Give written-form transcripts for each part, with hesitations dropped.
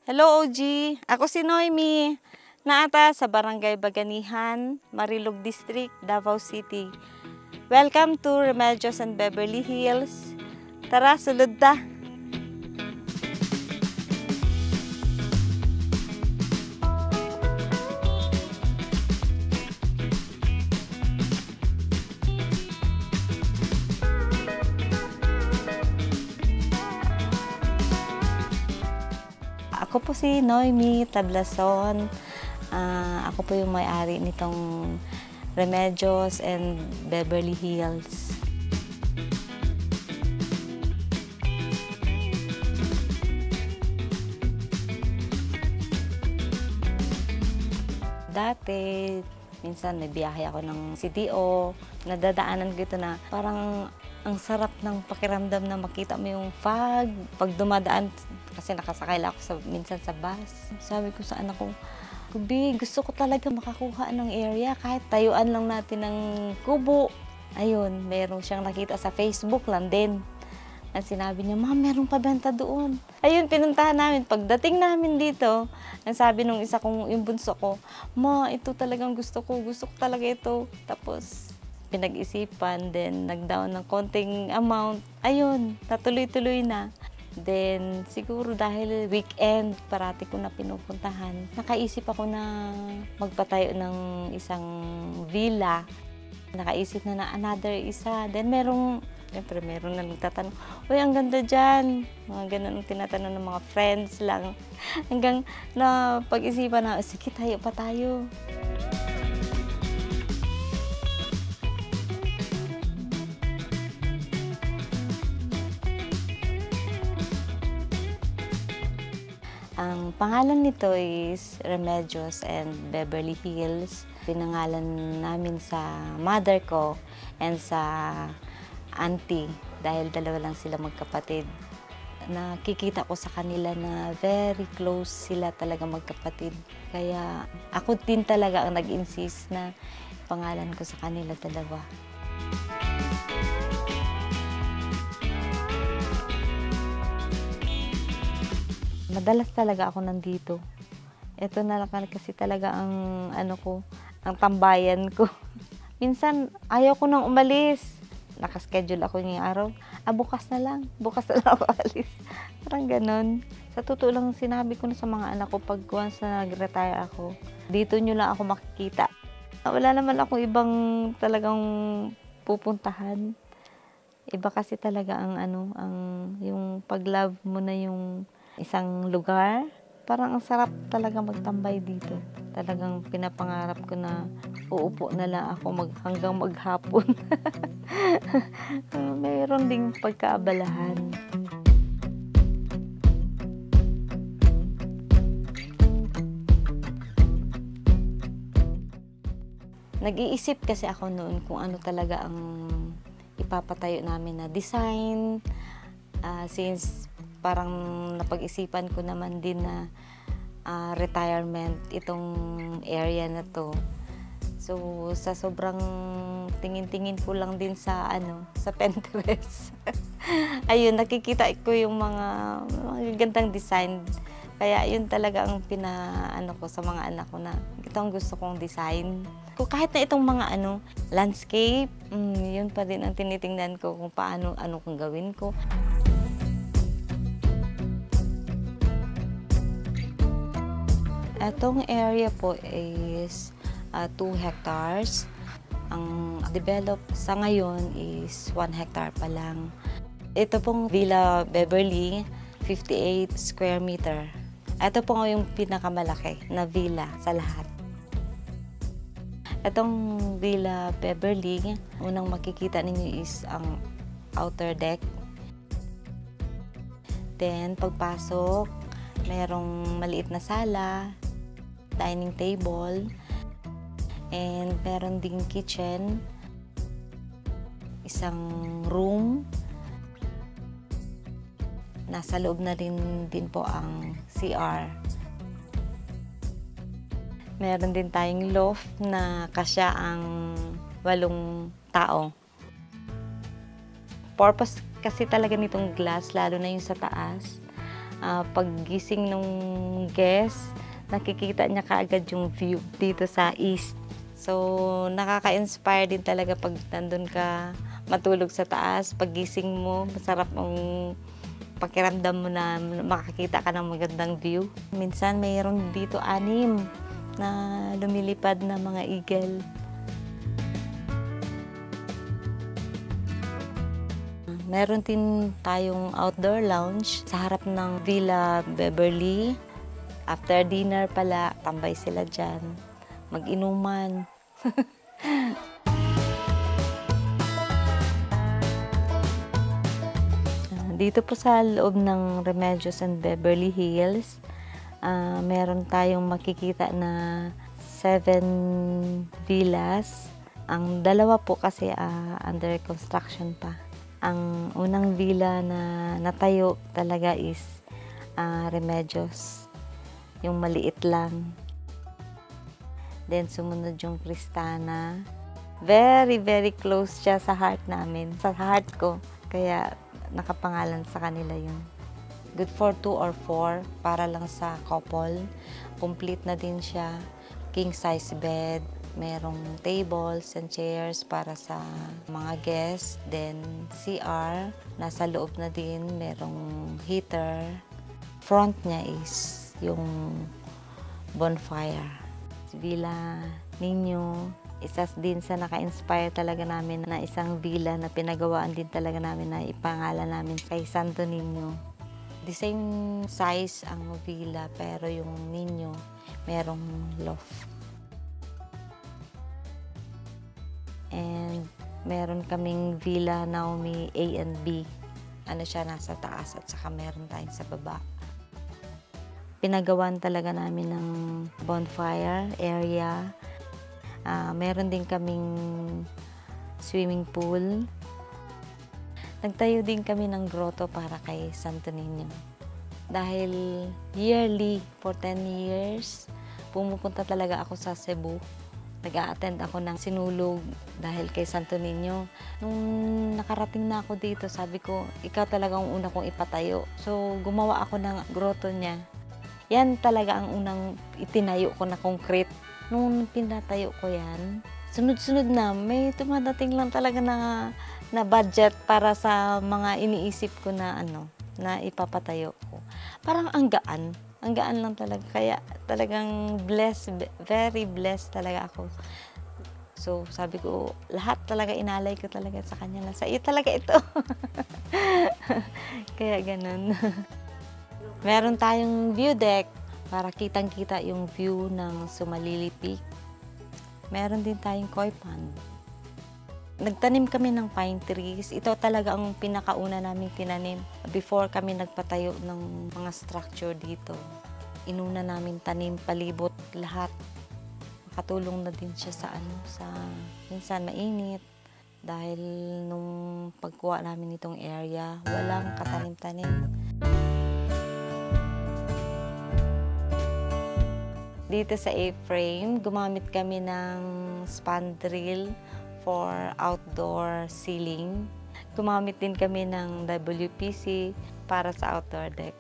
Hello, OG. Ako si Noemi. Naata sa Barangay Baganihan, Marilog District, Davao City. Welcome to Remedios and Beverly Hills. Tara, sulod ta. Ako po si Noemi Tablason. Ako po yung may-ari nitong Remedios and Beverly Hills. Dati, minsan may biyahe ako ng CDO. Nadadaanan ko ito na parang ang sarap ng pakiramdam na makita mo yung fog. Pag dumadaan, kasi nakasakay lang ako minsan sa bus. Sabi ko sa anak ko, Kubi, gusto ko talaga makakuha ng area kahit tayuan lang natin ng kubo. Ayun, meron siyang nakita sa Facebook lang din. Ang sinabi niya, "Ma'am, meron pa benta doon." Ayun, pinuntahan namin. Pagdating namin dito, ang sabi nung isa kong, yung bunso ko, "Ma, ito talagang gusto ko talaga ito." Tapos, pinag-isipan, then nag-down ng konting amount. Ayun, natuloy-tuloy na. Then, siguro dahil weekend, parati ko na pinupuntahan, nakaisip ako na magpatayo ng isang villa. Nakaisip na another isa. Then, siyempre, meron na nagtatanong, "Uy, ang ganda dyan." Mga ganun ang tinatanong ng mga friends lang. Hanggang na pag-isipan na, sige, tayo pa tayo. Ang pangalan nito is Remedios and Beverly Hills. Pinangalan namin sa mother ko and sa auntie dahil dalawa lang sila magkapatid. Nakikita ko sa kanila na very close sila talaga magkapatid. Kaya ako din talaga ang nag-insist na pangalan ko sa kanila dalawa. Madalas talaga ako nandito. Ito na lang kasi talaga ang ang tambayan ko. Minsan ayaw ko nang umalis. Nakaschedule ako ngayong araw. Bukas na lang ako alis. Parang ganon. Sa totoo lang sinabi ko na sa mga anak ko pag once na nag-retire ako, dito nyo lang ako makikita. Wala naman akong ibang talagang pupuntahan. Iba kasi talaga ang yung pag-love mo na yung isang lugar, parang ang sarap talaga magtambay dito. Talagang pinapangarap ko na uupo na lang ako hanggang maghapon. Mayroon ding pagkaabalahan. Nag-iisip kasi ako noon kung ano talaga ang ipapatayo namin na design. Since parang napag-isipan ko naman din na retirement itong area na to. So, sa sobrang tingin-tingin ko lang din sa Pinterest. Ayun, nakikita ko yung mga gandang design. Kaya yun talaga ang ko sa mga anak ko na ito ang gusto kong design. Kahit na itong mga landscape, yun pa din ang tinitingnan ko kung paano kung gawin ko. Itong area po is 2 hectares. Ang develop sa ngayon is 1 hectare pa lang. Ito pong Villa Beverly, 58 square meter. Ito po yung pinakamalaki na villa sa lahat. Itong Villa Beverly, unang makikita ninyo is ang outer deck. Then, pagpasok, merong maliit na sala, dining table, and meron ding kitchen, isang room. Nasa loob na din po ang CR. Meron din tayong loft na kasya ang 8 tao. Purpose kasi talaga nitong glass, lalo na yung sa taas, Paggising nung guest, nakikita niya kaagad yung view dito sa east. So, nakaka-inspire din talaga pag nandun ka matulog sa taas. Paggising mo, masarap ang pakiramdam mo na makakita ka ng magandang view. Minsan mayroon dito 6 na lumilipad na mga eagle. Meron din tayong outdoor lounge sa harap ng Villa Beverly. After dinner pala, tambay sila dyan. Mag-inuman. Dito po sa loob ng Remedios and Beverly Hills, meron tayong makikita na 7 villas. Ang 2 po kasi under construction pa. Ang unang villa na natayo talaga is Remedios, yung maliit lang. Then sumunod yung Cristana. Very, very close siya sa heart namin, sa heart ko. Kaya nakapangalan sa kanila yun. Good for 2 or 4 para lang sa couple. Complete na din siya. King size bed. Merong tables and chairs para sa mga guests. Then CR. Nasa loob na din. Merong heater. Front niya is yung bonfire. Villa Niño. Isa din sa naka-inspire talaga namin na isang villa na pinagawaan din talaga namin na ipangalan namin kay Santo Niño. The same size ang villa pero yung Niño merong loft. And meron kaming Villa Naomi A and B. Ano siya, nasa taas at saka meron tayong sa baba. Pinagawan talaga namin ng bonfire area. Meron din kaming swimming pool. Nagtayo din kami ng grotto para kay Santo Niño. Dahil yearly, for 10 years, pumupunta talaga ako sa Cebu. Nag-a-attend ako ng sinulog dahil kay Santo Niño. Nung nakarating na ako dito, sabi ko, ikaw talaga ang una kong ipatayo. So, gumawa ako ng grotto niya. Yan talaga ang unang itinayo ko na concrete. Nung pinatayo ko yan, sunod-sunod na, may tumadating lang talaga na budget para sa mga iniisip ko na na ipapatayo ko. Parang ang gaan lang talaga. Kaya talagang blessed, very blessed talaga ako. So sabi ko, lahat talaga inalay ko talaga sa kanya na sa iyo talaga ito. Kaya ganun. Meron tayong view deck para kitang-kita yung view ng Sumalili Peak. Meron din tayong koi pond. Nagtanim kami ng pine trees. Ito talaga ang pinakauna naming tinanim before kami nagpatayo ng mga structure dito. Inuna namin tanim palibot lahat. Makatulong na din siya sa minsan mainit. Dahil nung pagkuha namin itong area, walang katanim-tanim. Dito sa A-frame, gumamit kami ng spandrel for outdoor ceiling. Gumamit din kami ng WPC para sa outdoor deck.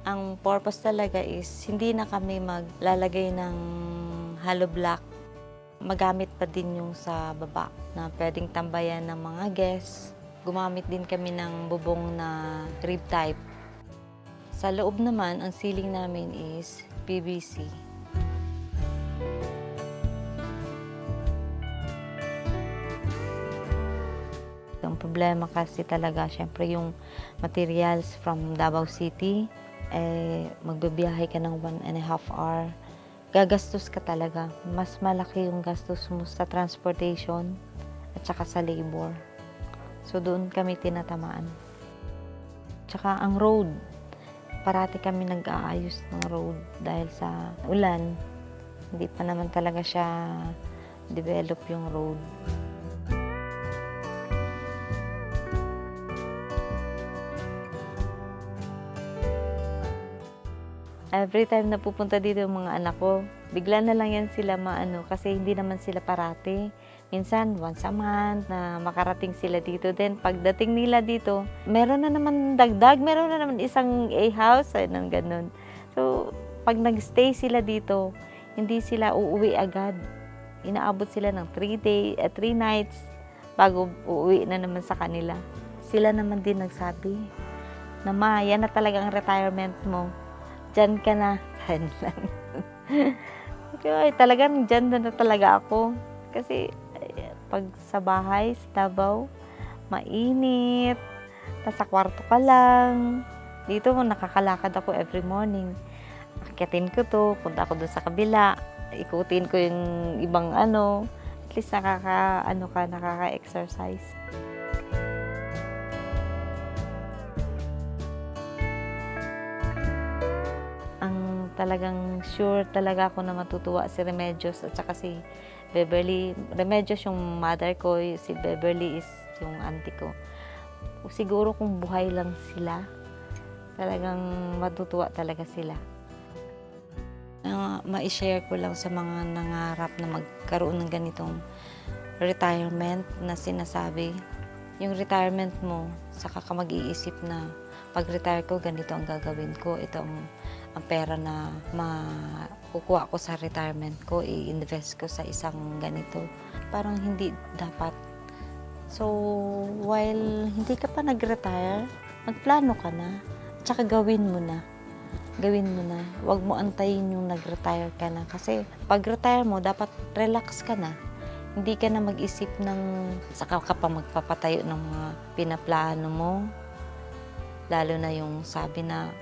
Ang purpose talaga is hindi na kami maglalagay ng hollow block. Magamit pa din yung sa baba na pwedeng tambayan ng mga guests. Gumamit din kami ng bubong na rib type. Sa loob naman, ang ceiling namin is PVC. Ang problema kasi talaga, syempre yung materials from Davao City, magbibiyahe ka ng 1.5 hour. Gagastos ka talaga. Mas malaki yung gastos mo sa transportation at saka sa labor. So doon kami tinatamaan. Tsaka ang road, parati kami nag-aayos ng road dahil sa ulan. Hindi pa naman talaga siya develop yung road. Every time na pupunta dito yung mga anak ko, bigla na lang yan sila kasi hindi naman sila parati. Minsan, once a month na makarating sila dito. Then, pagdating nila dito, meron na naman dagdag, meron na naman isang A-house, ng ganun. So, pag nag-stay sila dito, hindi sila uuwi agad. Inaabot sila ng 3 nights bago uuwi na naman sa kanila. Sila naman din nagsabi na, "Ma, yan na talaga ang retirement mo. Diyan ka na." Okay, talagang diyan na talaga ako. Kasi pag sa bahay, sa Davao, mainit, nasa kwarto ka lang. Dito nakakalakad ako every morning. Akyatin ko to, punta ako doon sa kabila, ikutin ko yung ibang at least nakaka-exercise. Ang talagang sure talaga ako na matutuwa si Remedios at saka si Beverly. Remedios yung mother ko, si Beverly is yung auntie ko. Siguro kung buhay lang sila, talagang matutuwa talaga sila. Ma-share ko lang sa mga nangarap na magkaroon ng ganitong retirement na sinasabi. Yung retirement mo, saka ka mag-iisip na pag-retire ko, ganito ang gagawin ko. Ito ang pera na makukuha ko sa retirement ko, i-invest ko sa isang ganito. Parang hindi dapat. So, while hindi ka pa nag-retire, magplano ka na. Tsaka gawin mo na. Gawin mo na. Huwag mo antayin yung nag-retire ka na. Kasi pag-retire mo, dapat relax ka na. Hindi ka na mag-isip ng saka ka pa magpapatayo ng mga pinaplano mo. Lalo na yung sabi na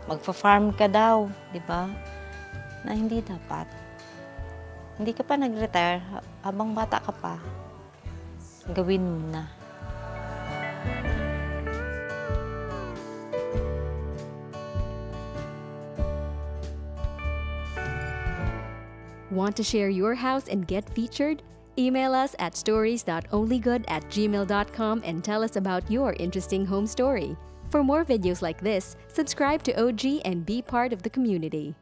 magfa-farm ka daw, di ba? Na hindi dapat. Hindi ka pa nag-retire, habang bata ka pa, gawin mo na. Want to share your house and get featured? Email us at stories.onlygood@gmail.com and tell us about your interesting home story. For more videos like this, subscribe to OG and be part of the community.